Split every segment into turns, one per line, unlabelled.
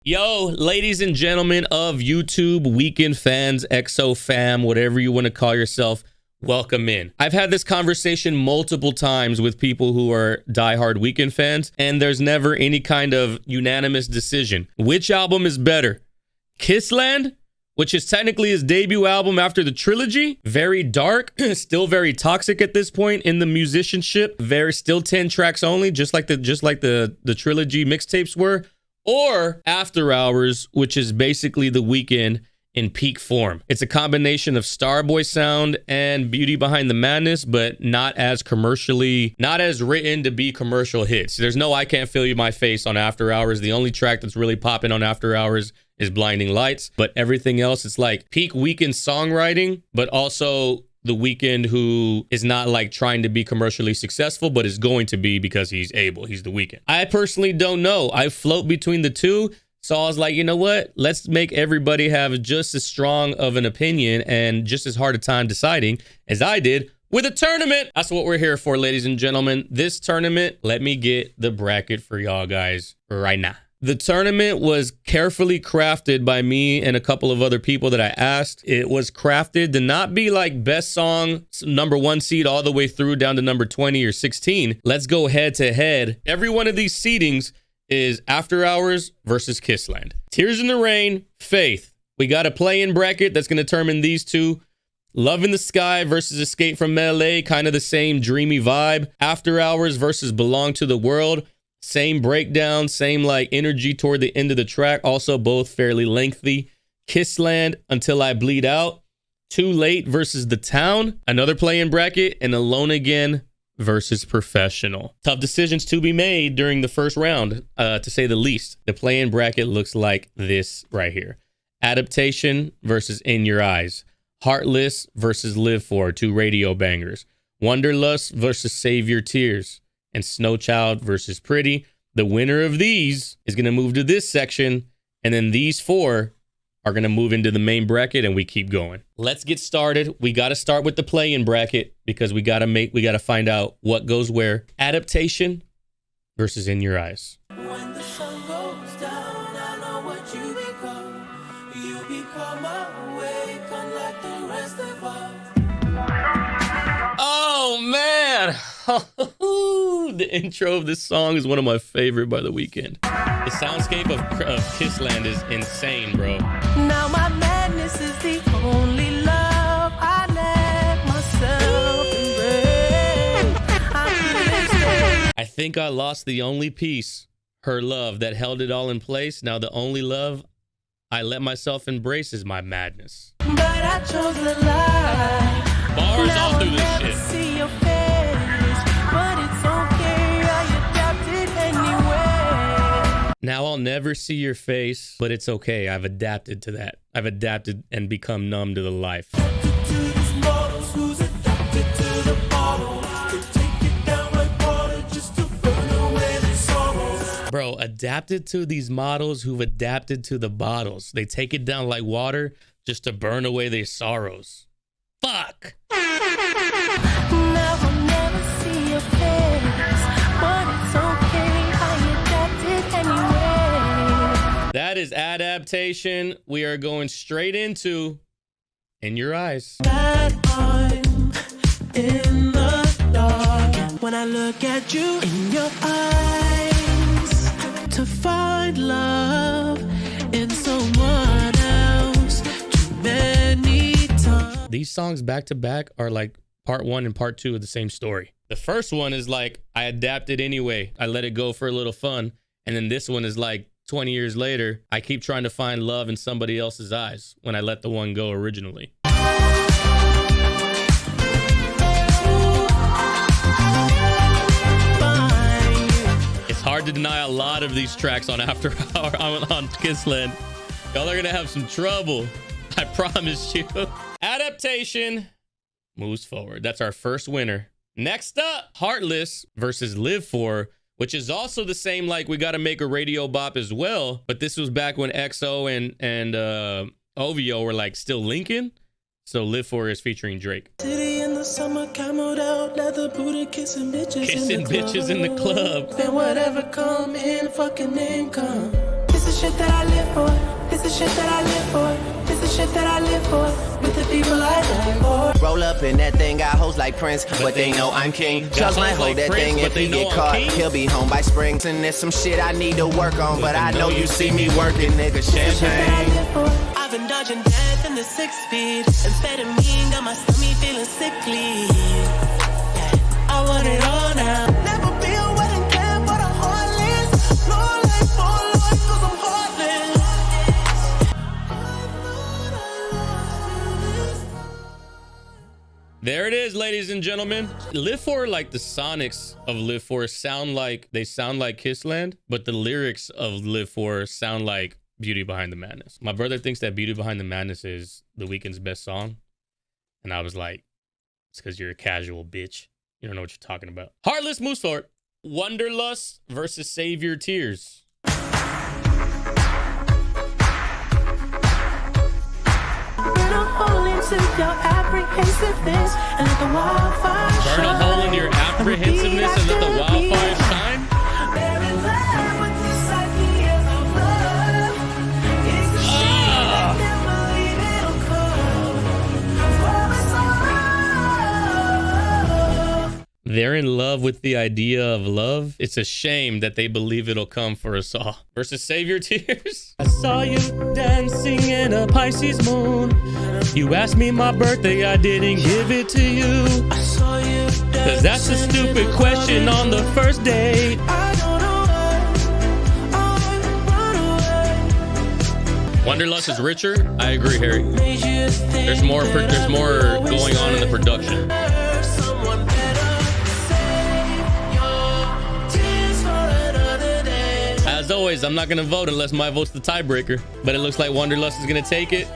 Yo, ladies and gentlemen of YouTube, Weeknd fans, EXO fam, whatever you want to call yourself, welcome in. I've had this conversation multiple times with people who are diehard Weeknd fans, and there's never any kind of unanimous decision. Which album is better? Kissland, which is technically his debut album after the trilogy, very dark, still very toxic at this point in the musicianship, very still 10 tracks only, just like the trilogy mixtapes were. Or After Hours, which is basically the Weeknd in peak form. It's a combination of Starboy sound and beauty behind the madness, but not as written to be commercial hits. There's no I Can't Feel You My Face on After Hours. The only track that's really popping on After Hours is Blinding Lights, but everything else, it's like peak Weeknd songwriting, but also the Weeknd who is not like trying to be commercially successful, but is going to be because he's able. He's the Weeknd. I personally don't know. I float between the two. So I was like, you know what? Let's make everybody have just as strong of an opinion and just as hard a time deciding as I did with a tournament. That's what we're here for, ladies and gentlemen. This tournament, let me get the bracket for y'all guys right now. The tournament was carefully crafted by me and a couple of other people that I asked. It was crafted to not be like best song, #1 seed all the way through down to number 20 or 16. Let's go head to head. Every one of these seedings is After Hours versus Kissland. Tears in the Rain, Faith. We got a play-in bracket that's going to determine these two. Love in the Sky versus Escape from LA, kind of the same dreamy vibe. After Hours versus Belong to the World. Same breakdown, same like energy toward the end of the track. Also both fairly lengthy. Kissland, Until I Bleed Out. Too Late versus The Town. Another play-in bracket. And Alone Again versus Professional. Tough decisions to be made during the first round, to say the least. The play-in bracket looks like this right here. Adaptation versus In Your Eyes. Heartless versus Live For, two radio bangers. Wonderlust versus Save Your Tears. And Snow Child versus Pretty. The winner of these is going to move to this section, and then these four are going to move into the main bracket, and we keep going. Let's get started. We got to start with the play-in bracket because we got to find out what goes where. Adaptation versus In Your Eyes. When the sun goes down, I know what you become. You become awake, unlike the rest of us. Oh, man. The intro of this song is one of my favorite by The Weeknd. The soundscape of Kissland is insane, bro. Now my madness is the only love I let myself embrace. I think I lost the only piece, her love, that held it all in place. Now the only love I let myself embrace is my madness. But I chose the lie. Bars now all through this shit. See your face, but it's okay, I adapted anyway. Now I'll never see your face, but it's okay. I've adapted to that. I've adapted and become numb to the life. Bro, adapted to these models who've adapted to the bottles. They take it down like water just to burn away their sorrows. Fuck. Now I'll never see your face, but it's okay, I adapted anyway. That is adaptation. We are going straight into In Your Eyes. That I'm in the dark when I look at you in your eyes, to find love in someone else. Too many times. These songs back to back are like part 1 and part 2 of the same story. The first one is like, I adapted anyway. I let it go for a little fun. And then this one is like 20 years later, I keep trying to find love in somebody else's eyes when I let the one go originally. It's hard to deny a lot of these tracks on After Hour on Kissland. Y'all are gonna have some trouble. I promise you. Adaptation moves forward. That's our first winner. Next up, Heartless versus Live For, which is also the same, like we got to make a radio bop as well. But this was back when EXO and OVO were like still linking. So Live For is featuring Drake. City in the summer, camoed out, leather booted, kissing bitches in the club. Then whatever come in, fucking income. This is
shit that I live for. This is shit that I live for. This is shit that I live for. With the people I die for.
Roll up in that thing, got hoes like Prince, but they know I'm king. Just might hold that thing if he get caught. He'll be home by spring. And there's some shit I need to work on, but I know you see me working, nigga. Champagne.
I've been dodging death in the 6 speed. Amphetamine got my stomach feeling sickly. Yeah, I want it all now. Never be a wedding plan, but I'm heartless. No life for life, cause I'm heartless.
There it is, ladies and gentlemen. Live For, like the sonics of Live For sound like Kissland, but the lyrics of Live For sound like Beauty Behind the Madness. My brother thinks that Beauty Behind the Madness is The Weeknd's best song. And I was like, it's because you're a casual bitch. You don't know what you're talking about. Heartless moves forward. Wanderlust versus Save Your Tears.
Your apprehensiveness and let the wildfire shine.
Burn a hole in your apprehensiveness and let the wildfire shine.
They're in love with this idea of love. It's a shame that they believe it'll come for us all.
They're in love with the idea of love. It's a shame that they believe it'll come for us all. Versus Save Your Tears. I saw you dancing in a Pisces moon. You asked me my birthday, I didn't give it to you.
I saw you
Cause that's a stupid question on the first date.
I don't know why I run away.
Wanderlust is richer. I agree, Harry. There's more going on in the production.
Someone better save your tears for another day.
As always, I'm not gonna vote unless my vote's the tiebreaker. But it looks like Wanderlust is gonna take it.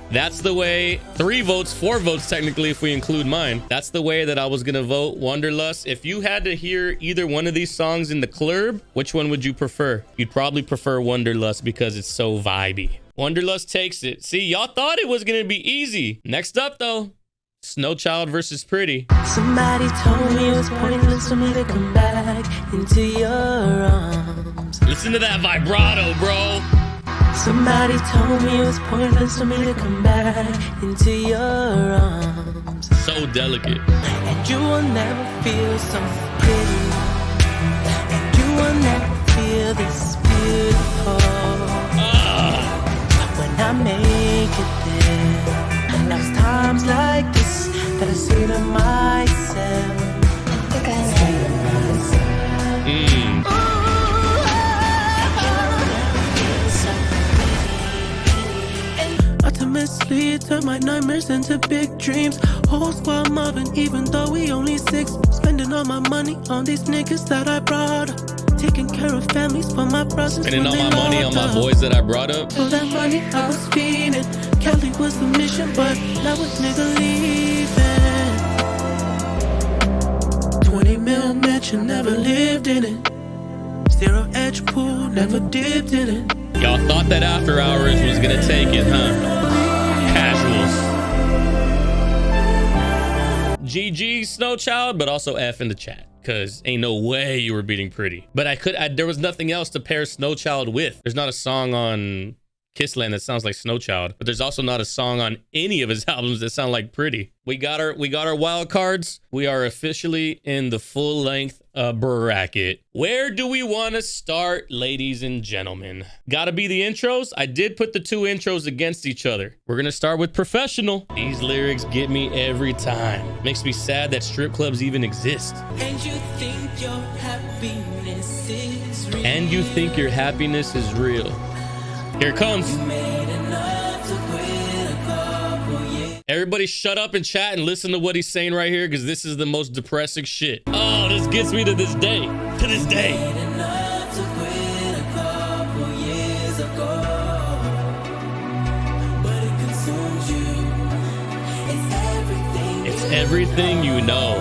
That's the way. 3 votes, 4 votes technically if we include mine. That's the way that I was gonna vote. Wanderlust. If you had to hear either one of these songs in the club, which one would you prefer? You'd probably prefer Wanderlust because it's so vibey. Wanderlust takes it. See, y'all thought it was gonna be easy. Next up though, Snow Child versus Pretty.
Somebody told me it was pointless for me to come back into your arms.
Listen to that vibrato, bro.
Somebody told me it was pointless for me to come back into your arms.
So delicate.
And you will never feel so pretty. And you will never feel this beautiful. When I make it there. Now it's times like this that I say to myself. Ultimately, it turned my nightmares into big dreams. Whole squad mobbing, even though we only 6. Spending all my money on these niggas that I brought up. Taking care of families for my brothers.
Spending all my money on my boys that I brought up.
For that money I was feeding. Kelly was the mission, but now with nigga leaving. 20 mil mansion, never lived in it. 0 edge pool, never dipped in it.
Y'all thought that After Hours was gonna take it, huh? Casuals. GG Snow Child, but also F in the chat. Cause ain't no way you were beating Pretty. But there was nothing else to pair Snow Child with. There's not a song on Kissland that sounds like Snow Child, but there's also not a song on any of his albums that sound like Pretty. We got our wild cards. We are officially in the full length bracket. Where do we want to start, ladies and gentlemen? Gotta be the intros. I did put the 2 intros against each other. We're gonna start with Professional. These lyrics get me every time. Makes me sad that strip clubs even exist.
And you think your happiness is real.
And you think your happiness is real. Here it comes. Everybody shut up and chat and listen to what he's saying right here, because this is the most depressing shit. Oh, this gets me to this day. To this day. It's everything you know.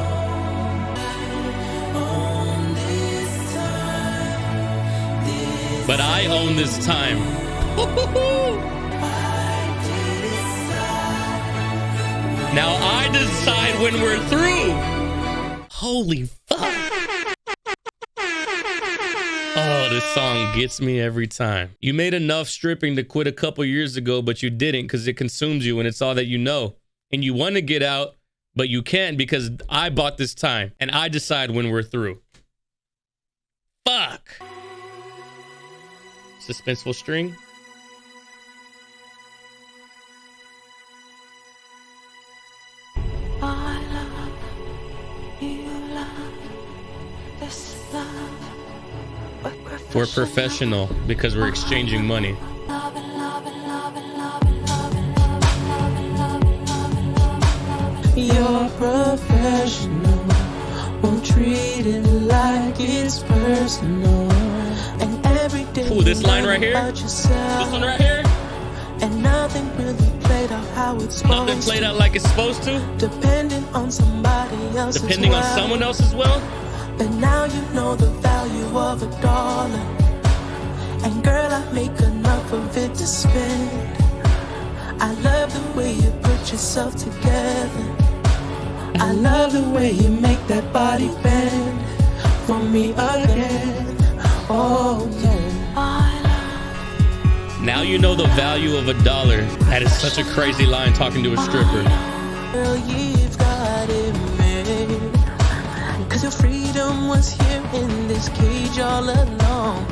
But I own this time. Now I decide when we're through. Holy fuck. Oh, this song gets me every time. You made enough stripping to quit a couple years ago, but you didn't because it consumes you and it's all that you know. And you want to get out, but you can't because I bought this time and I decide when we're through. Fuck. Suspenseful string.
I love you, love this love.
We're professional because we're exchanging money.
You're professional, won't treat it like it's personal. And every day
ooh, this line right here,
this
one right here,
and nothing really played out how it's supposed
nothing played out like it's supposed to,
depending on somebody else,
depending on someone else as well.
But now you know the value of $1, and girl, I make enough of it to spend. I love the way you put yourself together. I love the way you make that body bend for me again. Oh yeah.
Now you know the value of $1. That is such a crazy line talking to a stripper.
Girl, you've got it made. 'Cause your freedom was here in this cage all along.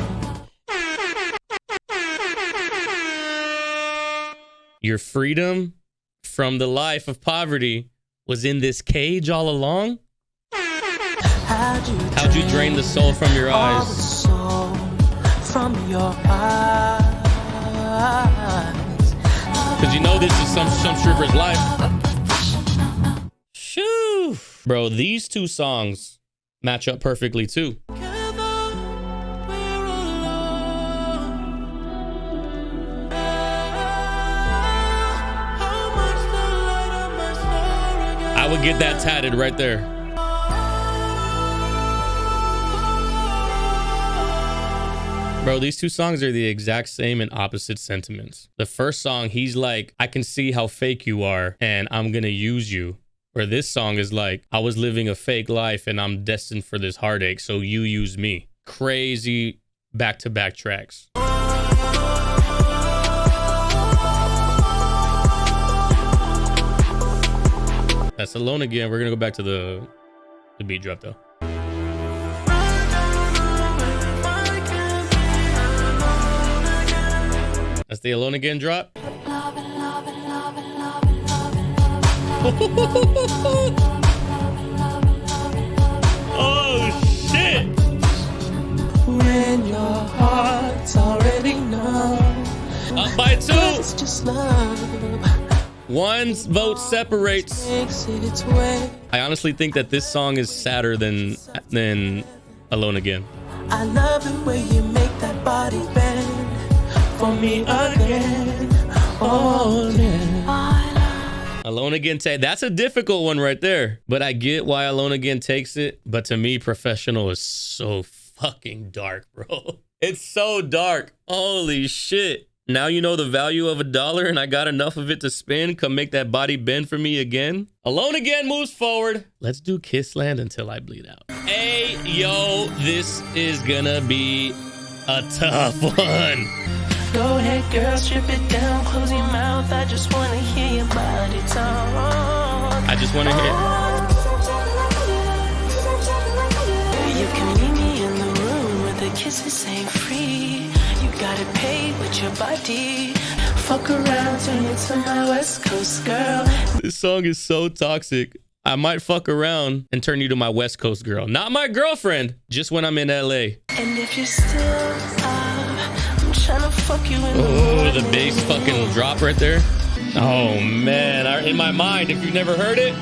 Your freedom from the life of poverty was in this cage all along? How'd you drain the soul from your eyes?
All the soul from your eyes.
Because you know this is some stripper's life. Shoo. Bro, these two songs match up perfectly too. I would get that tatted right there. Bro, these two songs are the exact same and opposite sentiments. The first song, he's like, I can see how fake you are and I'm gonna use you. Where this song is like, I was living a fake life and I'm destined for this heartache, so you use me. Crazy back-to-back tracks. That's Alone Again. We're gonna go back to the beat drop though. That's the Alone Again drop. Oh shit!
When your heart's already numb,
up by 2.
it's just love.
One's vote separates.
Its way.
I honestly think that this song is sadder than Alone Again.
I love the way you make that body bend for me again. Oh yeah.
Alone Again, that's a difficult one right there. But I get why Alone Again takes it. But to me, Professional is so fucking dark, bro. It's so dark. Holy shit. Now you know the value of $1 and I got enough of it to spend. Come make that body bend for me again. Alone Again moves forward. Let's do Kissland Until I Bleed Out. Hey, yo, this is gonna be a tough one.
Go ahead, girl, strip it down, close your mouth. I just wanna hear your body talk.
I just wanna hear.
You can meet me in the room where the kisses ain't free. You gotta pay with your body. Fuck around, turn into my West Coast girl.
This song is so toxic. I might fuck around and turn you to my West Coast girl. Not my girlfriend, just when I'm in LA.
And if you're still I'm trying to fuck you in
Oh, the bass fucking drop right there. Oh man, in my mind, if you've never heard it.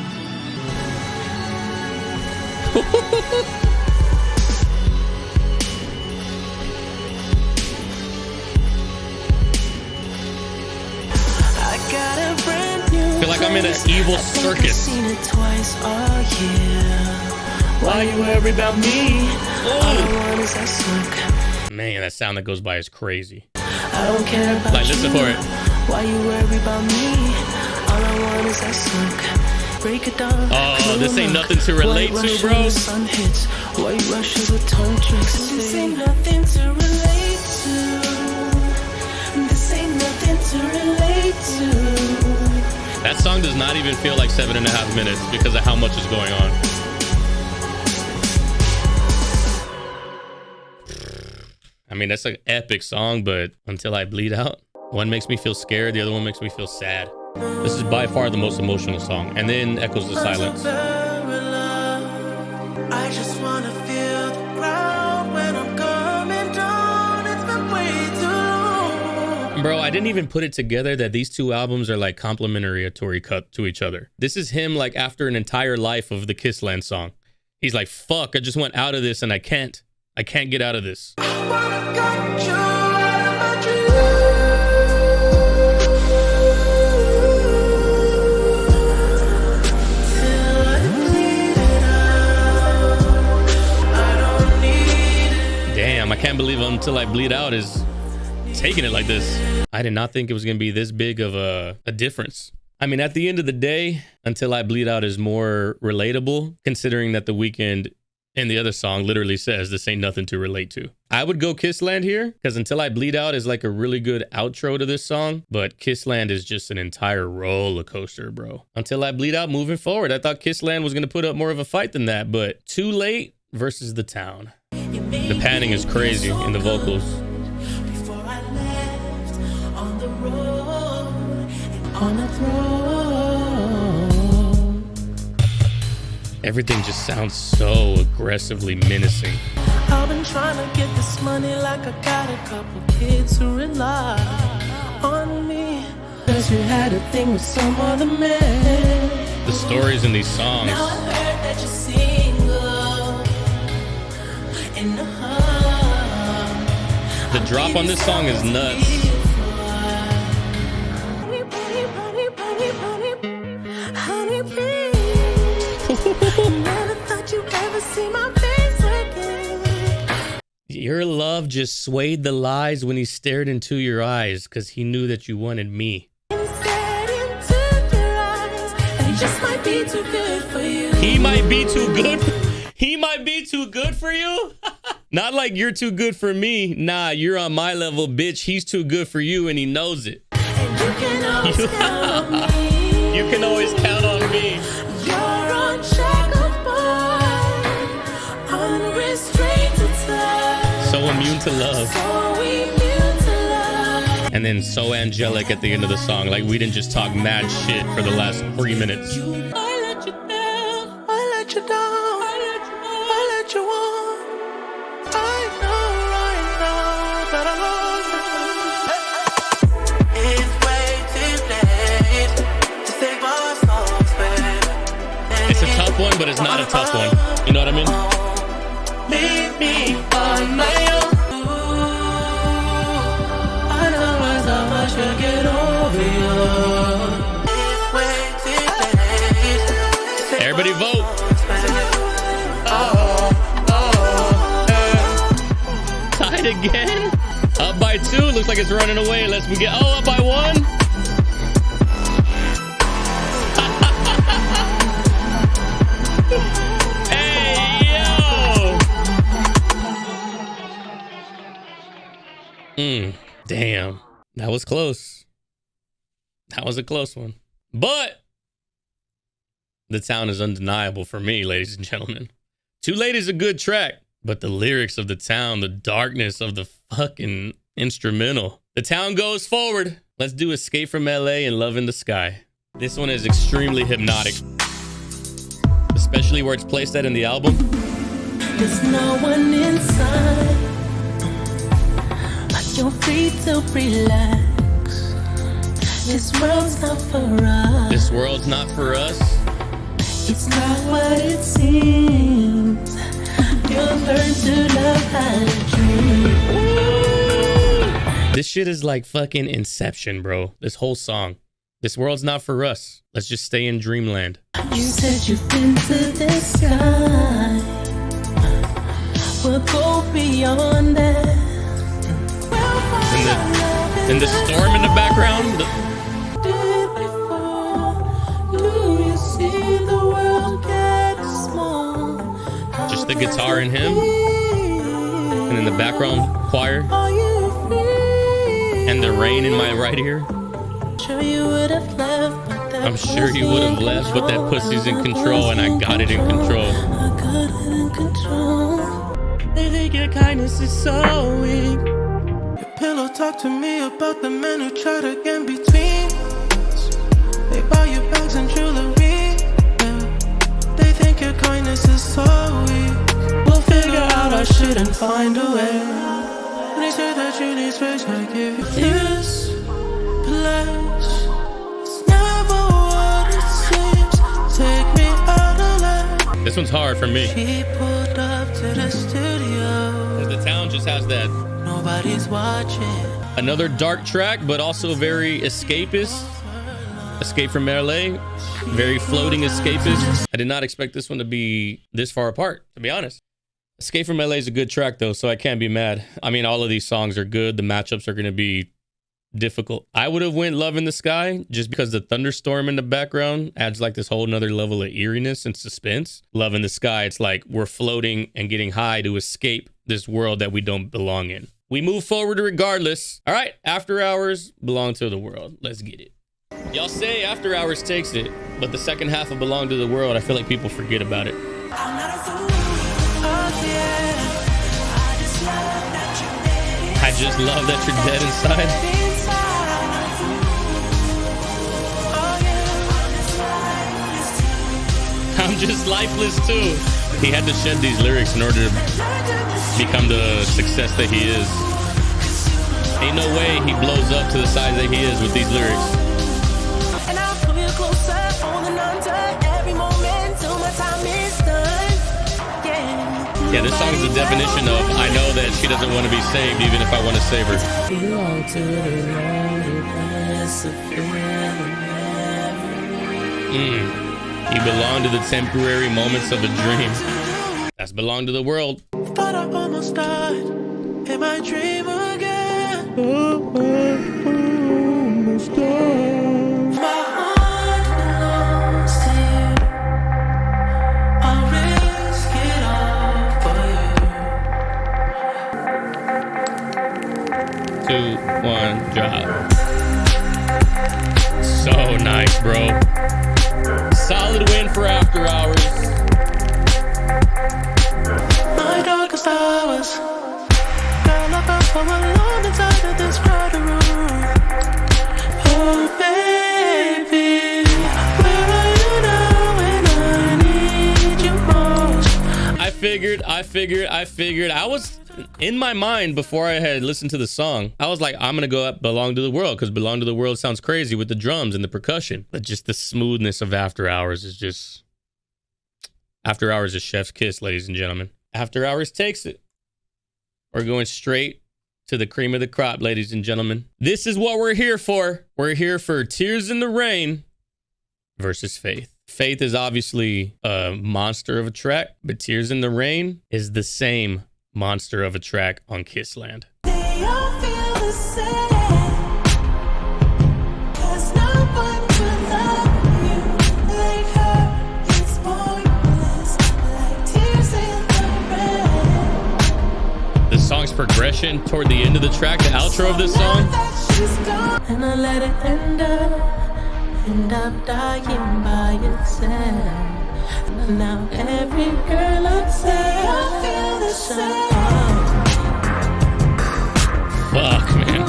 I got a brand new
I feel like I'm in an evil circus.
Seen it twice, oh yeah. Why you worry about me? All I want is that smoke.
Man, that sound that goes by is crazy.
I don't care about
Like, listen for it.
Why you worry about me? All I want is that smoke. break it down.
Oh, this ain't nothing to relate to, bro.
Sun hits, white rushes with tongue tricks. This ain't nothing to relate to. This ain't nothing to relate to.
That song does not even feel like 7.5 minutes because of how much is going on. I mean, that's an epic song, but Until I Bleed Out, one makes me feel scared, the other one makes me feel sad. This is by far the most emotional song, and then Echoes the Silence.
I just wanna feel the ground when I'm coming down. It's been way too long.
Bro, I didn't even put it together that these two albums are like complementary to each other. This is him like after an entire life of the Kissland song. He's like, fuck, I just went out of this and I can't get out of this. Damn, I can't believe Until I Bleed Out is taking it like this. I did not think it was going to be this big of a difference. I mean, at the end of the day, Until I Bleed Out is more relatable, considering that The Weeknd in the other song literally says this ain't nothing to relate to. I would go Kissland here, because Until I Bleed Out is like a really good outro to this song, but Kissland is just an entire roller coaster, bro. Until I Bleed Out, moving forward, I thought Kissland was going to put up more of a fight than that, but Too Late versus The Town. The panning is crazy in the vocals.
Before I left on the road and on the throne.
Everything just sounds so aggressively menacing.
I've been trying to get this money like I got a couple kids who rely on me. Cause you had a thing with some other man.
The stories in these songs.
Now I heard that you're single in the hub.
The drop on this song is nuts.
Never thought you'd ever see my face again.
Your love just swayed the lies when he stared into your eyes because he knew that you wanted me.
Instead into your eyes, and he just might be too good for you.
He might be too good. He might be too good for you. Not like you're too good for me. Nah, you're on my level, bitch. He's too good for you and he knows it.
And you can always count on me.
You can always count on me.
You're unshackled, unrestrained to touch.
So immune to love.
So immune to love.
And then so angelic at the end of the song. Like we didn't just talk mad shit for the last 3 minutes.
I let you down. I let you down. I let you on. I know right now that I lost you. It's way too late to save our souls, baby.
It's a tough one, but it's not a tough one. You know what I mean?
Leave me on my own. I know myself, I should get over you. It's way too late to save
Everybody
our
vote.
souls, baby.
Tied again. Up by 2. Looks like it's running away unless we get... Oh, up by 1. Damn, that was close. That was a close one. But The Town is undeniable for me, ladies and gentlemen. Too Late is a good track, but the lyrics of The Town, the darkness of the fucking instrumental. The Town goes forward. Let's do Escape from LA and Love in the Sky. This one is extremely hypnotic, especially where it's placed at in the album.
There's no one inside, but you're free to relax. This world's not for us.
This world's not for us.
It's not what it seems. You'll learn to love and dream.
This shit is like fucking Inception, bro. This whole song. This world's not for us. Let's just stay in dreamland.
You said you've been to the sky. We'll go beyond that.
And the storm in the background.
Do you see
guitar in him. And in the background choir. And the rain in my right ear. I'm sure you would have left, but that pussy's in control, and I got it in control.
They think your kindness is so weak. Your pillow talk to me about the men who try to get between us. They buy you bags and jewelry. Yeah. They think your kindness is so weak. We'll figure out our shit and find a way. They say that you need space, I give you this place. It's never what it seems. Take me out of life.
This one's hard for me.
She pulled up to the studio.
The town just has that.
Nobody's watching.
Another dark track, but also very escapist. Escape from LA. Very floating escapist. I did not expect this one to be this far apart, to be honest. Escape from LA is a good track, though, so I can't be mad. I mean, all of these songs are good. The matchups are going to be difficult. I would have went Love in the Sky just because the thunderstorm in the background adds like this whole nother level of eeriness and suspense. Love in the Sky, it's like we're floating and getting high to escape this world that we don't belong in. We move forward regardless. All right, After Hours, Belong to the World. Let's get it. Y'all say After Hours takes it, but the second half of Belong to the World, I feel like people forget about it. I just love that you're dead inside. I'm just lifeless too. He had to shed these lyrics in order to become the success that he is. Ain't no way he blows up to the size that he is with these lyrics.
And I'll pull you closer, holding on to every moment till my time is done.
Yeah, this song is the definition of I know that she doesn't want to be saved even if I want to save her.
Belong to the loneliness of
You belong to the temporary moments of a dream. That's Belong to the World.
But I almost died in my dream again. Almost died. My heart belongs to you. I'll risk it all for you.
2, 1, drop. So nice, bro. Solid win for After Hours.
My darkest hours. Girl, I felt so alone inside of this crowded room. Oh, baby, where are you now when I need you most?
I figured. I was in my mind before I had listened to the song. I was like, I'm going to go up Belong to the World because Belong to the World sounds crazy with the drums and the percussion. But just the smoothness of After Hours is just... After Hours is chef's kiss, ladies and gentlemen. After Hours takes it. We're going straight to the cream of the crop, ladies and gentlemen. This is what we're here for. We're here for Tears in the Rain versus Faith. Faith is obviously a monster of a track, but Tears in the Rain is the same monster of a track on Kissland.
They all feel the same. 'Cause no one will love you like her. It's pointless, like tears in the rain.
The song's progression toward the end of the track, the outro of this song.
Now that she's gone, and I let it end up dying by itself. And now every girl I'd say I feel the same.
Fuck, man.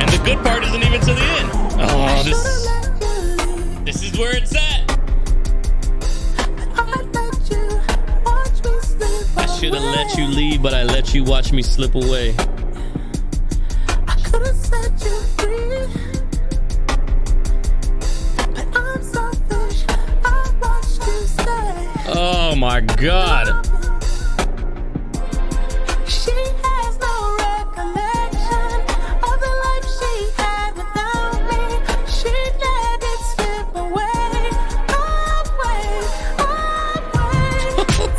And the good part isn't even to the end. Oh, this is where it's at. I should have let you leave, but I let you watch me slip away.
I could have set you free, but I'm selfish. I watched you stay.
Oh my God.
She has no recollection of the life she had without me. She let it slip away.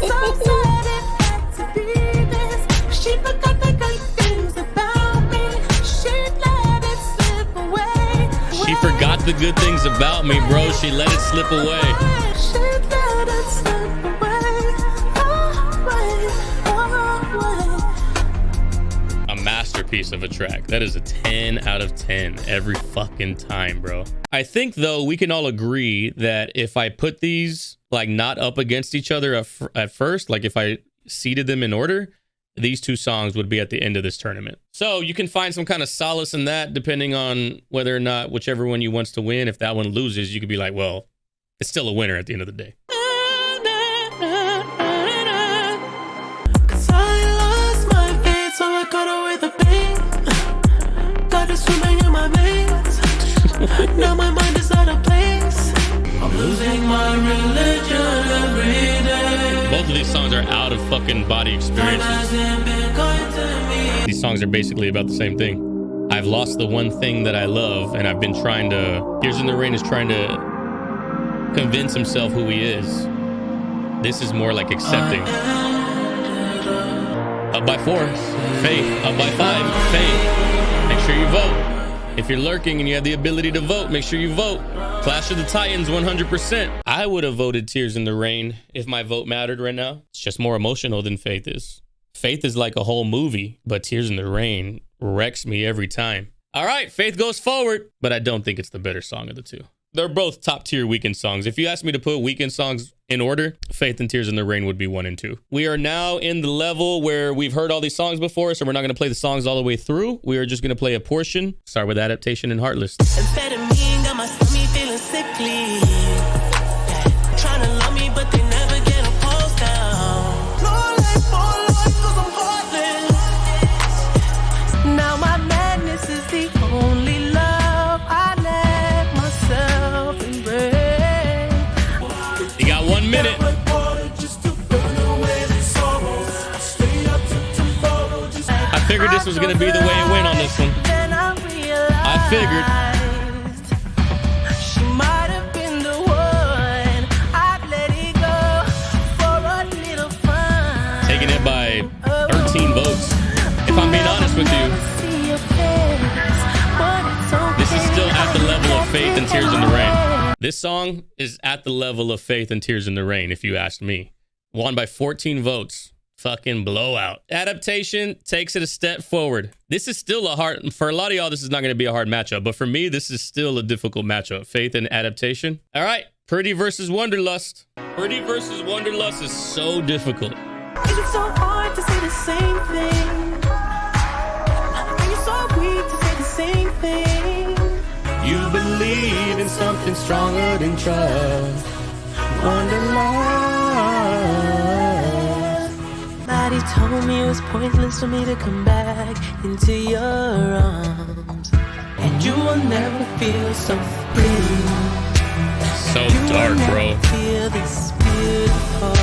So sad it had to be this. She forgot the good things about me. She let it slip away.
She forgot the good things about me, bro. She let it slip away.
She let it slip
masterpiece of a track. That is a 10 out of 10 every fucking time, bro. I think though we can all agree that if I put these like not up against each other at first, like if I seeded them in order, these two songs would be at the end of this tournament. So you can find some kind of solace in that depending on whether or not whichever one you wants to win. If that one loses, you could be like, well, it's still a winner at the end of the day.
Cause I lost my faith, so I got away the pain. Got it swimming in my veins. Now my mind is out of place. I'm losing my religion every day.
Both of these songs are out of fucking body experiences. These songs are basically about the same thing. I've lost the one thing that I love, and I've been trying to... Tears in the Rain is trying to convince himself who he is. This is more like accepting. Up by 4, Faith. Up by 5, Faith. Make sure you vote. If you're lurking and you have the ability to vote, make sure you vote. Clash of the Titans, 100%. I would have voted Tears in the Rain if my vote mattered right now. It's just more emotional than Faith is. Faith is like a whole movie, but Tears in the Rain wrecks me every time. All right, Faith goes forward, but I don't think it's the better song of the two. They're both top tier Weeknd songs. If you ask me to put Weeknd songs in order, Faith and Tears in the Rain would be 1 and 2. We are now in the level where we've heard all these songs before, so we're not going to play the songs all the way through. We are just going to play a portion. Start with Adaptation and Heartless.
Amphetamine got my stomach feeling sickly. Trying to love me, but they never get a pulse down. No life for life, cause I'm heartless. Now my madness is the only love I let myself embrace.
You got 1 minute. I figured this was going to be the way it went on this one. I figured.
She might have been the one. I'd let it go for a little fun.
Taking it by 13 votes. If I'm being honest with you, this is still at the level of Faith and Tears in the Rain. This song is at the level of Faith and Tears in the Rain, if you asked me. Won by 14 votes. Fucking blowout. Adaptation takes it a step forward. This is still a hard... For a lot of y'all, this is not going to be a hard matchup. But for me, this is still a difficult matchup. Faith and Adaptation. All right. Pretty versus Wonderlust. Pretty versus Wonderlust is so difficult.
It's so hard to say the same thing. And you're so weak to say the same thing.
You believe in something stronger than trust. Wonderlust.
Somebody told me it was pointless for me to come back into your arms. And you will never feel so free.
So dark, bro.
Feel this beautiful.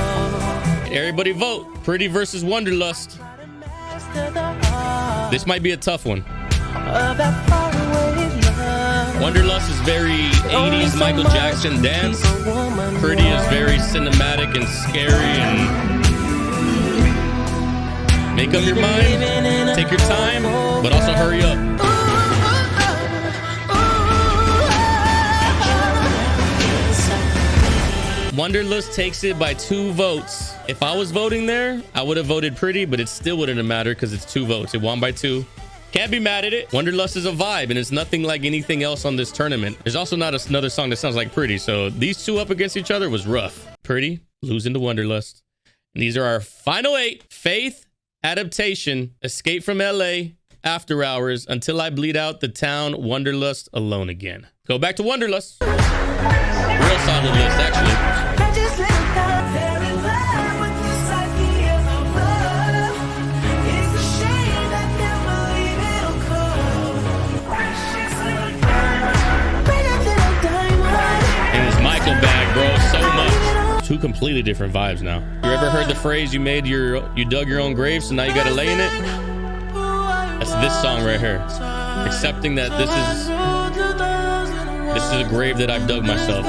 Everybody vote. Pretty versus Wonderlust. This might be a tough one. Wonderlust is very 80s Michael Jackson dance. Pretty is very cinematic and scary and... Make up your mind, take your time, but also hurry up. Wonderlust takes it by 2 votes. If I was voting there, I would have voted Pretty, but it still wouldn't have mattered because it's 2 votes. It won by 2. Can't be mad at it. Wonderlust is a vibe, and it's nothing like anything else on this tournament. There's also not another song that sounds like Pretty, so these two up against each other was rough. Pretty, losing to Wonderlust. And these are our final 8. Faith, Adaptation, Escape from LA, After Hours, Until I Bleed Out the Town, Wonderlust, Alone Again. Go back to Wonderlust. Real solid list, actually. It was Michael bag, bro, so much. 2 completely different vibes now. You ever heard the phrase, you dug your own grave, so now you gotta lay in it? That's this song right here. Accepting that this is a grave that I've dug myself.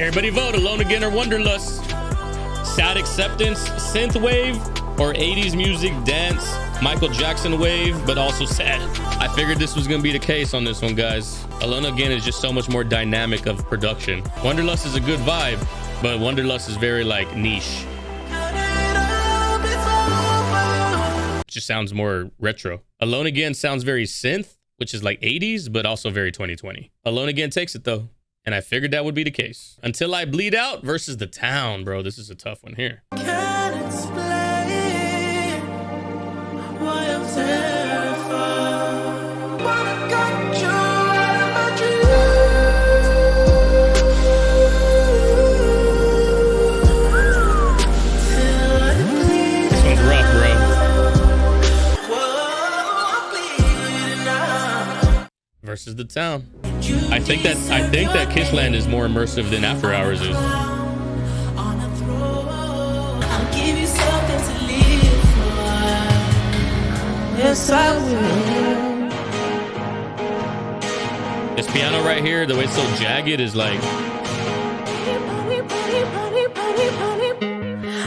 Everybody vote, Alone Again or Wonderlust. Sad Acceptance, Synthwave, or 80s music, dance, Michael Jackson wave, but also sad. I figured this was gonna be the case on this one, guys. Alone Again is just so much more dynamic of production. Wonderlust is a good vibe, But Wanderlust is very like niche. It just sounds more retro. Alone Again sounds very synth, which is like 80s, but also very 2020. Alone Again takes it though. And I figured that would be the case. Until I Bleed Out versus The Town, bro. This is a tough one here.
Can't explain why I'm terrified. But I got you out of my dreams. Till I bleed.
This one's rough, bro.
Whoa, I'm bleeding now.
Versus The Town. I think that Kissland is more immersive than After Hours is.
On a throne, I'll give you something to live for. Yes, I will.
This piano right here, the way it's so jagged is like,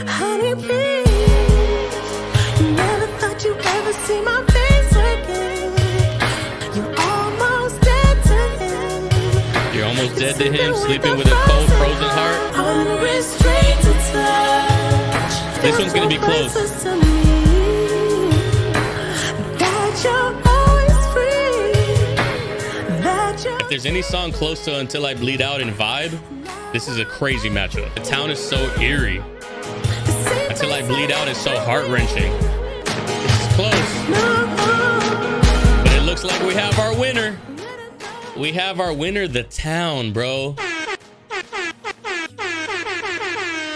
Honey, please. You never thought you'd ever see my face again. You almost dead to him.
you're almost dead to him, sleeping with a cold, frozen heart.
Unrestrained to touch.
This one's gonna be close.
There's no places to me. That you're always free. That you're
If there's any song close to Until I Bleed Out in vibe, this is a crazy matchup. The Town is so eerie. Until I Bleed Out is so heart-wrenching. This is close. But it looks like we have our winner. We have our winner, The Town, bro.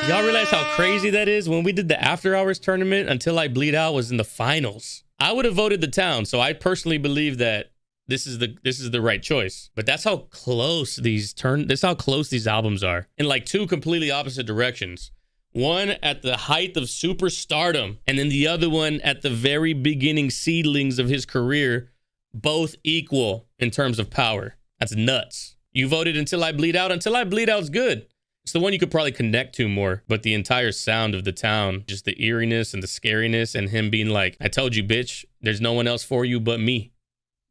Y'all realize how crazy that is? When we did the After Hours tournament, Until I Bleed Out was in the finals. I would have voted The Town, so I personally believe that this is the right choice. But that's how close that's how close these albums are. In like two completely opposite directions. One at the height of superstardom, and then the other one at the very beginning seedlings of his career, both equal in terms of power. That's nuts. You voted Until I Bleed Out. Until I Bleed Out's good. It's the one you could probably connect to more, but the entire sound of The Town, just the eeriness and the scariness and him being like, I told you, bitch, there's no one else for you but me,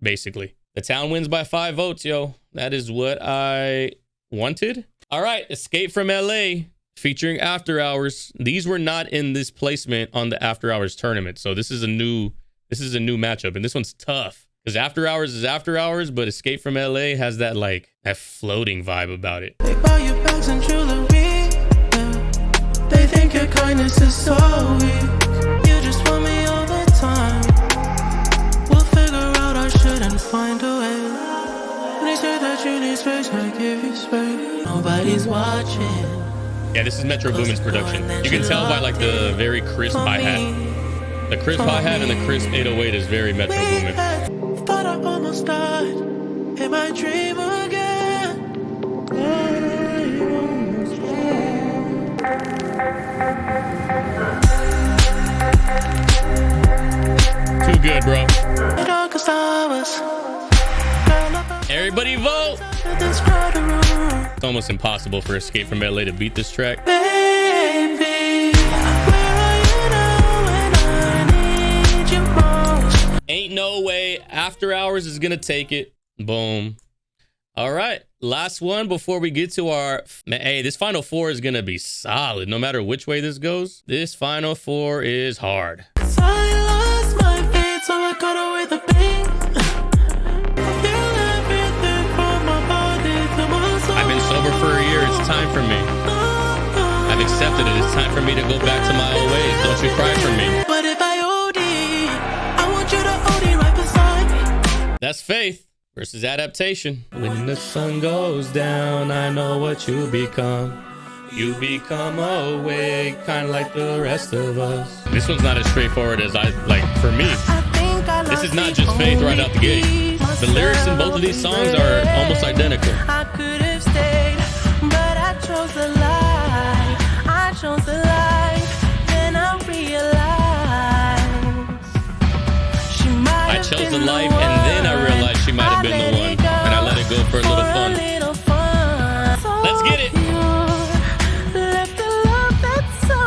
basically. The Town wins by 5 votes, yo. That is what I wanted. All right, Escape from LA featuring After Hours. These were not in this placement on the After Hours tournament, so this is a new matchup, and this one's tough. Because After Hours is After Hours, but Escape from LA has that floating vibe about it.
They buy you bags and jewelry, yeah. They think your kindness is so weak. You just want me all the time. We'll figure out our shit and find a way. They say that you need space, I give you space. Nobody's watching.
Yeah, this is Metro Boomin's production. You can tell by like the very crisp hi-hat. The crisp hi-hat and the crisp 808 is very Metro Boomin.
Thought I almost died in my dream again.
Too good, bro.
The darkest hours.
Everybody vote. It's almost impossible for Escape from LA to beat this track.
Baby, where are you now when I need you most?
Ain't no way. After Hours is gonna take it. Boom. All right, last one before we get to our... Hey, this Final Four is gonna be solid no matter which way this goes. This Final Four is hard.
So I lost my faith, so I got away the pain. Feel everything from my body to my soul.
I've been sober for a year. It's time for me. I've accepted it. It's time for me to go back to my old ways. Don't you cry for me.
But if I OD, I want you to OD right beside me.
That's Faith versus Adaptation. When the sun goes down, I know what you become. You become awake, kind of like the rest of us. This one's not as straightforward as I like for me. This is not just Faith right out the gate. The lyrics in both of these songs are almost identical.
I could have stayed, but I chose the lie. I chose the lie. Then I realized she might
I chose the life, and then I realized she might have been the one, and I let it go for a little fun. Let's get it.
Let the love that's so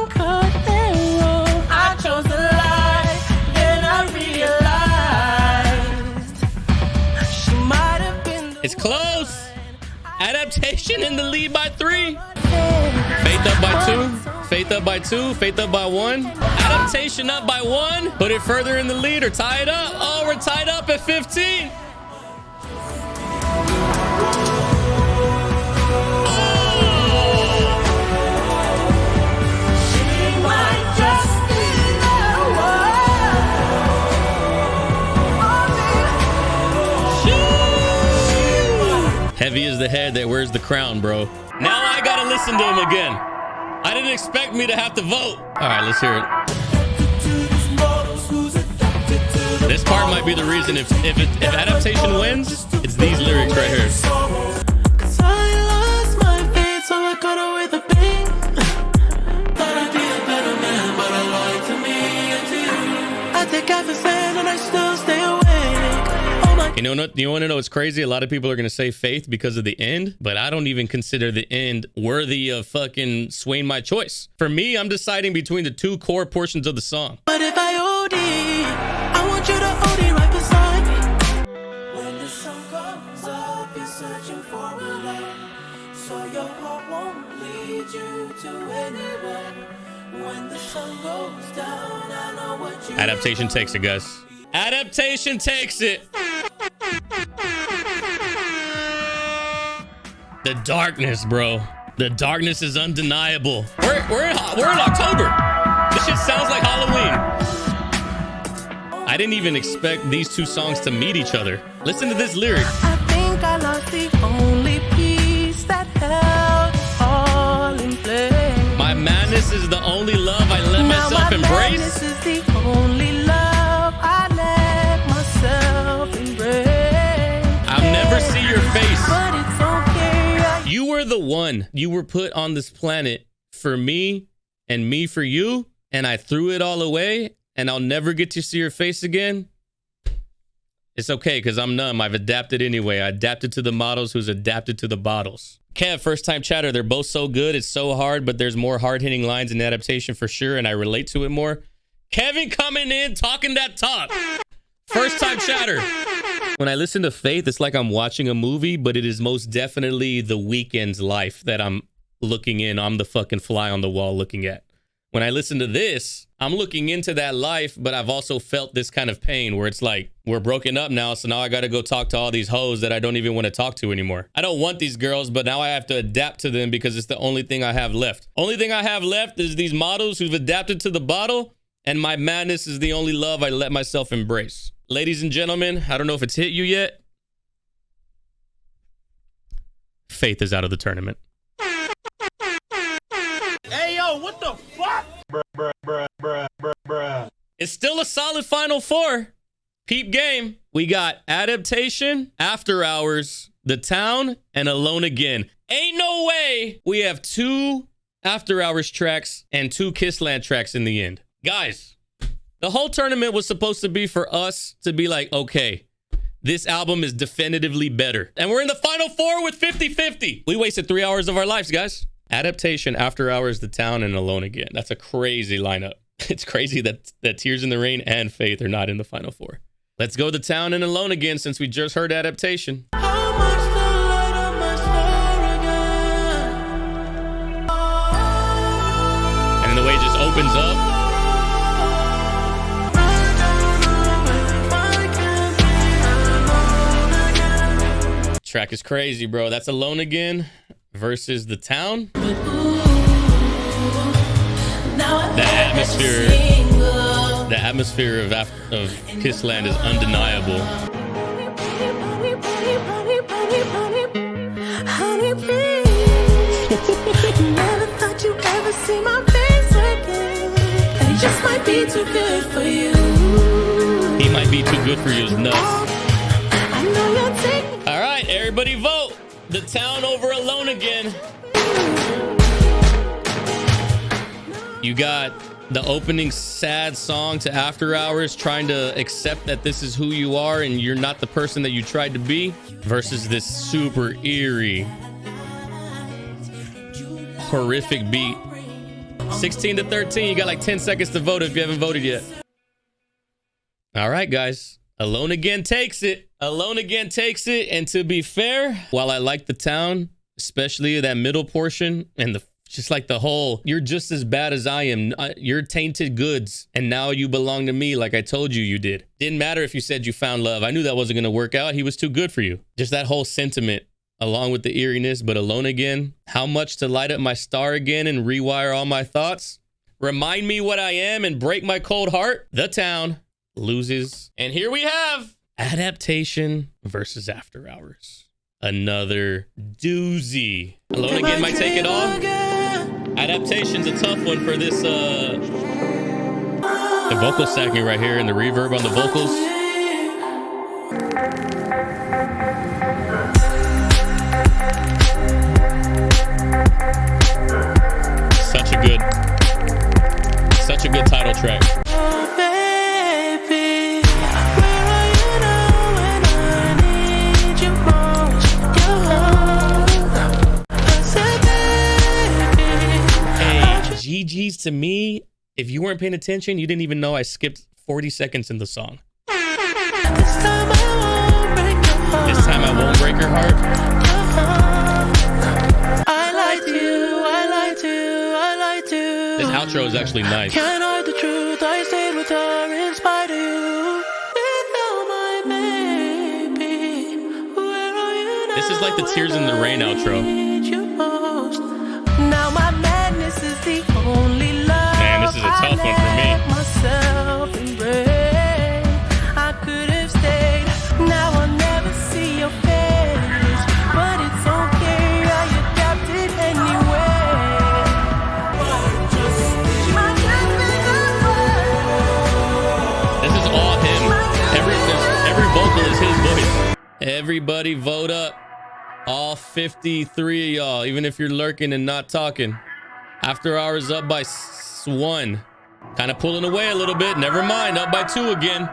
uncut and wrong. I chose the lie, then I realized she might have been the
It's close. Adaptation in the lead by 3.
one.
Faith up by 2, Faith up by 1. Adaptation up by 1. Put it further in the lead or tie it up. Oh, we're tied up at 15. Heavy is the head that wears the crown, bro. Now I gotta listen to him again. I didn't expect me to have to vote. All right, let's hear it. This part might be the reason if adaptation wins, it's these lyrics right here.
Cause I lost my faith, so I got away with a bang. Thought I'd be a better man, but I lied to me and to you. I take everything and I still stay awake.
You want to know what's crazy? A lot of people are going to say Faith because of the end, but I don't even consider the end worthy of fucking swaying my choice. For me, I'm deciding between the two core portions of the song.
But if I OD, I want you to OD right beside me. When the sun comes up, you're searching for a light, so your heart won't lead you to anywhere. When the sun goes down, I know what you
Adaptation takes it, guys. Adaptation takes it. The darkness, bro. The darkness is undeniable. We're in October. This shit sounds like Halloween. I didn't even expect these two songs to meet each other. Listen to this lyric.
I think I lost the only piece that held all in place.
My madness is the only love I let myself embrace.
This is the only love I let myself embrace.
I'll never see your face.
But it's okay.
You were the one. You were put on this planet for me and me for you, and I threw it all away, and I'll never get to see your face again. It's okay, because I'm numb. I've adapted anyway. I adapted to the models who's adapted to the bottles. Kev, first time chatter. They're both so good. It's so hard, but there's more hard-hitting lines in adaptation for sure, and I relate to it more. Kevin coming in, talking that talk. First time chatter. When I listen to Faith, it's like I'm watching a movie, but it is most definitely the Weeknd'S life that I'm looking in. I'm the fucking fly on the wall looking at. When I listen to this, I'm looking into that life, but I've also felt this kind of pain where it's like, we're broken up now, so now I got to go talk to all these hoes that I don't even want to talk to anymore. I don't want these girls, but now I have to adapt to them because it's the only thing I have left. Only thing I have left is these models who've adapted to the bottle, and my madness is the only love I let myself embrace. Ladies and gentlemen, I don't know if it's hit you yet. Faith is out of the tournament.
Hey, yo, what the fuck? Bruh.
It's still a solid Final Four. Peep game. We got Adaptation, After Hours, The Town, and Alone Again. Ain't no way we have 2 After Hours tracks and 2 Kissland tracks in the end. Guys, the whole tournament was supposed to be for us to be like, okay, this album is definitively better. And we're in the Final Four with 50-50. We wasted 3 hours of our lives, guys. Adaptation, After Hours, The Town, and Alone Again. That's a crazy lineup. It's crazy that Tears in the Rain and Faith are not in the Final Four. Let's go The Town and Alone Again since we just heard Adaptation.
How much the light of my star again?
And then the way it just opens up. Track is crazy, bro. That's Alone Again versus The Town. The atmosphere of Kissland is undeniable.
Honey, please. Never thought you'd ever see my face again. It just might be too good for you.
He might be too good for you, is nuts.
I know you'll take me.
All right, everybody vote. The Town over Alone Again. You got the opening sad song to After Hours trying to accept that this is who you are and you're not the person that you tried to be versus this super eerie, horrific beat. 16-13. You got like 10 seconds to vote if you haven't voted yet. All right, guys. Alone Again takes it. Alone Again takes it. And to be fair, while I like The Town, especially that middle portion and the It's just like the whole, you're just as bad as I am. You're tainted goods. And now you belong to me like I told you did. Didn't matter if you said you found love. I knew that wasn't going to work out. He was too good for you. Just that whole sentiment along with the eeriness, but alone again. How much to light up my star again and rewire all my thoughts? Remind me what I am and break my cold heart? The town loses. And here we have Adaptation versus After Hours. Another doozy. Alone Again might take it off. Adaptation's a tough one for this. The vocal stacking right here and the reverb on the vocals. Such a good title track. GG's to me, if you weren't paying attention, you didn't even know I skipped 40 seconds in the song. This time I won't break your heart.
I lied to you, I lied to you, I lied to you.
This outro is actually nice.
Can't hide the truth, I stayed with her in spite of you. Without my baby, where are you now?
This is like the Tears in the Rain outro.
Now my madness is the only love.
Man, this is a tough one for me.
Myself embrace. I could have stayed. Now I'll never see your face, but it's okay. I adapted anyway.
This is all him. Every vocal is his voice. Everybody vote up. All 53 of y'all, even if you're lurking and not talking. After Hours up by 1. Kind of pulling away a little bit. Never mind, up by 2 again.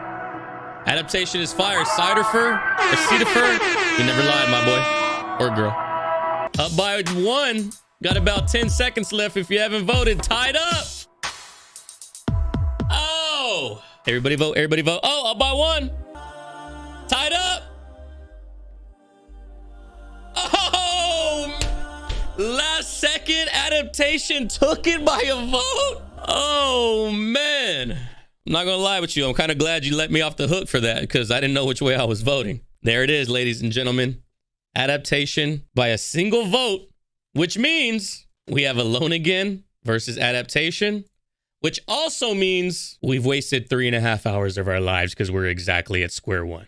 Adaptation is fire. Ciderfer or Cedifer. You never lied, my boy or girl. Up by 1. Got about 10 seconds left if you haven't voted. Tied up. Oh, everybody vote. Everybody vote. Oh, up by 1. Tied up. Oh, last second Adaptation took it by a vote. Oh, man. I'm not going to lie with you. I'm kind of glad you let me off the hook for that because I didn't know which way I was voting. There it is, ladies and gentlemen. Adaptation by a single vote, which means we have Alone Again versus Adaptation, which also means we've wasted 3.5 hours of our lives because we're exactly at square one.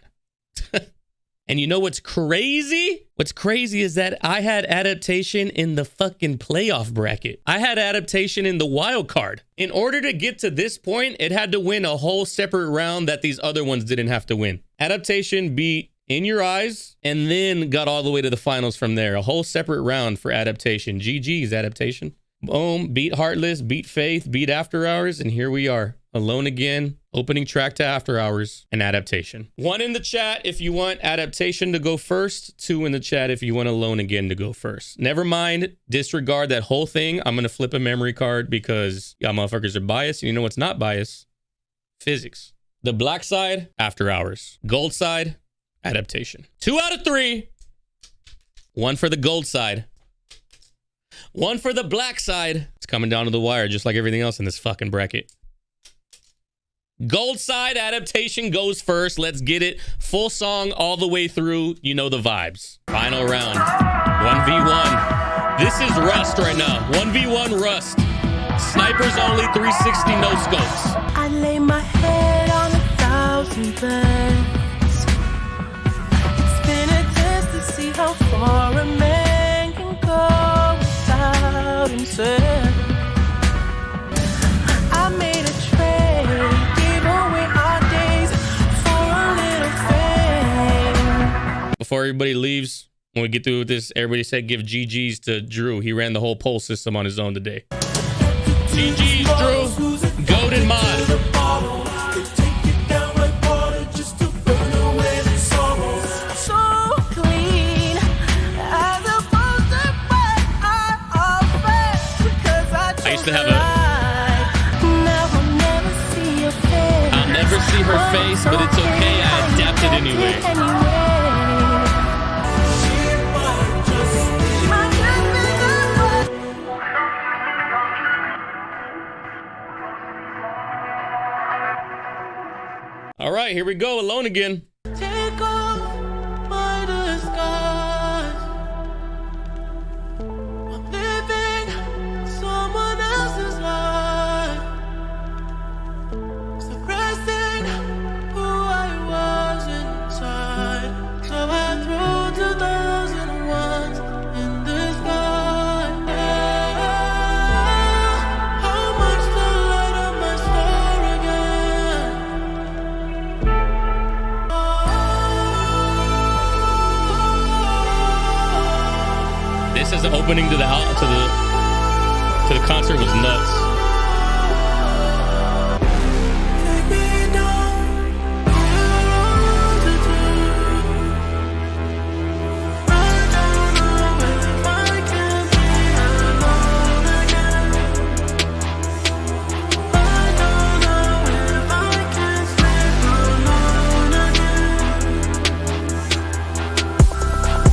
And you know what's crazy? What's crazy is that I had Adaptation in the fucking playoff bracket. I had Adaptation in the wild card. In order to get to this point, it had to win a whole separate round that these other ones didn't have to win. Adaptation beat In Your Eyes and then got all the way to the finals from there. A whole separate round for Adaptation. GG's, Adaptation. Boom, beat Heartless, beat Faith, beat After Hours, and here we are. Alone Again, opening track to After Hours, and Adaptation. 1 in the chat if you want Adaptation to go first. 2 in the chat if you want Alone Again to go first. Never mind, disregard that whole thing. I'm going to flip a memory card because y'all motherfuckers are biased. And you know what's not biased? Physics. The black side, After Hours. Gold side, Adaptation. 2 out of 3. 1 for the gold side. 1 for the black side. It's coming down to the wire just like everything else in this fucking bracket. Gold side, Adaptation goes first. Let's get it. Full song all the way through. You know the vibes. Final round. 1v1. This is Rust right now. 1v1 Rust. Snipers only, 360 no scopes.
I lay my head on 1,000 beds. It's been a test to see how far a man can go without himself. I made a trade, gave away our days for a little fame.
Before everybody leaves, when we get through with this, everybody said give GG's to Drew. He ran the whole poll system on his own today. GG's, Drew. Goated mod. I used to have I'll never see her face, but it's okay. I adapted anyway. All right, here we go. Alone Again.
Take off my disguise. I'm living someone else's life, suppressing who I was inside. So I threw 2001 in disguise. How much to light up my star again?
This is the opening to the concert was nuts.
Take me down, I don't know if I can be alone again. I don't know if I can sleep alone again.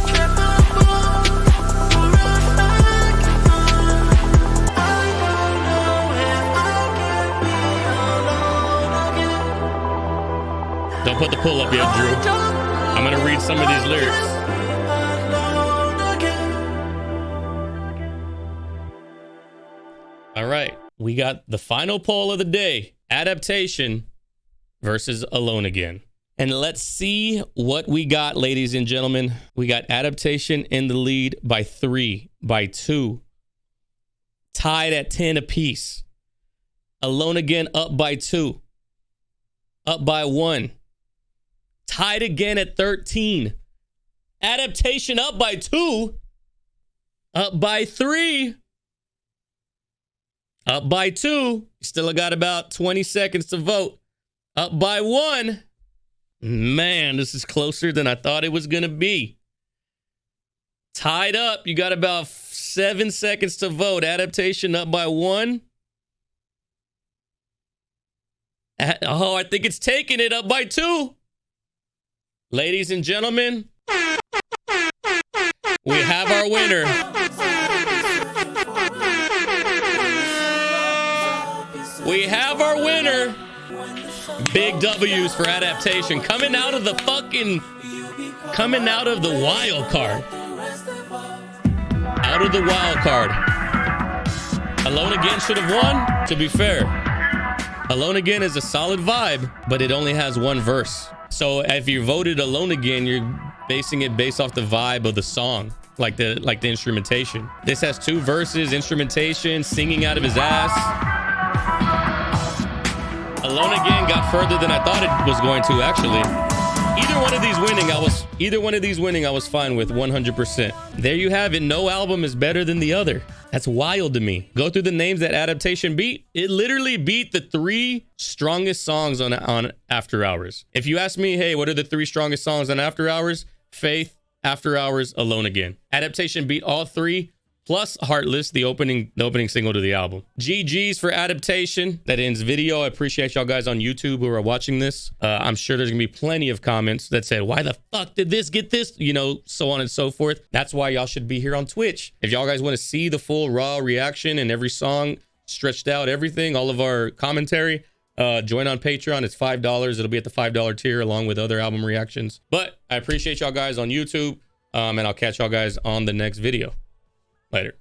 Trip my phone for a second. I don't know if I can be alone again.
Don't put the pull up yet, Drew. I'm gonna read some of these lyrics.
Alone again.
All right, we got the final poll of the day: Adaptation versus Alone Again. And let's see what we got, ladies and gentlemen. We got Adaptation in the lead by 3, by 2, tied at 10 apiece. Alone Again up by 2, up by 1, tied again at 13. Adaptation up by 2, up by 3, up by 2. Still got about 20 seconds to vote. Up by 1. Man, this is closer than I thought it was going to be. Tied up. You got about 7 seconds to vote. Adaptation up by 1. I think it's taking it up by 2. Ladies and gentlemen, we have our winner. We have our winner. Big W's for Adaptation. Coming out of the wild card. Out of the wild card. Alone Again should have won, to be fair. Alone Again is a solid vibe, but it only has one verse. So if you voted Alone Again, you're basing it based off the vibe of the song, like the instrumentation. This has 2 verses, instrumentation, singing out of his ass. Alone Again got further than I thought it was going to, actually. Either one of these winning, I was fine with 100%. There you have it. No album is better than the other. That's wild to me. Go through the names that Adaptation beat. It literally beat the 3 strongest songs on After Hours. If you ask me, hey, what are the 3 strongest songs on After Hours? Faith, After Hours, Alone Again. Adaptation beat all 3. Plus Heartless, the opening single to the album. GG's for Adaptation. That ends video. I appreciate y'all guys on YouTube who are watching this. I'm sure there's gonna be plenty of comments that said, why the fuck did this get this? You know, so on and so forth. That's why y'all should be here on Twitch. If y'all guys want to see the full raw reaction and every song stretched out, everything, all of our commentary, join on Patreon. It's $5. It'll be at the $5 tier along with other album reactions. But I appreciate y'all guys on YouTube. And I'll catch y'all guys on the next video. Later.